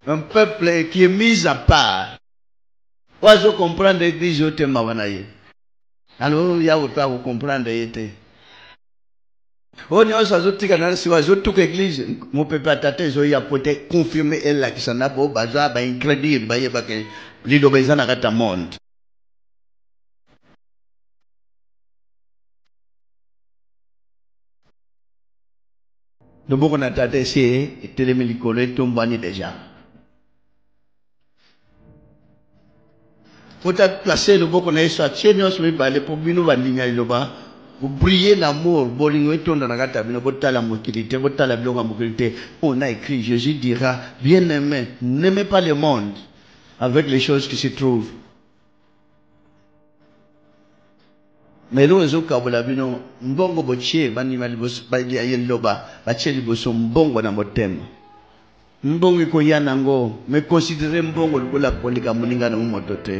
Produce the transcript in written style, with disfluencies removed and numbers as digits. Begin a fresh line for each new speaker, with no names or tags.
Un peuple qui est mis à part. Oiseau comprendre l'église, je t'aime alors, il y a autant à comprendre. On y a aussi un si oiseau toute l'église, mon peuple a tâté, il a peut confirmer elle là qui s'en a beau bazar, incrédible, parce que l'idobézan a gâté monde. Le bon qu'on a tâté, c'est télémélicolé, tombani déjà. Faut être placé le bon qu'on a soit chenios mais pas les pour nous vandinya iloba. Vous brillez l'amour, bolingo et tourne dans la gata, vous n'avez la mobilité, vous n'avez la mobilité. On a écrit, Jésus dira, bien aimé, n'aimez pas le monde avec les choses qui se trouvent. Mais nous, nous avons mbongo boche, bani malibos, bani ayeloba, bache liboso mbongo na motema. Mbongo iko yanango, me considérer mbongo likola polika muninga na umotote.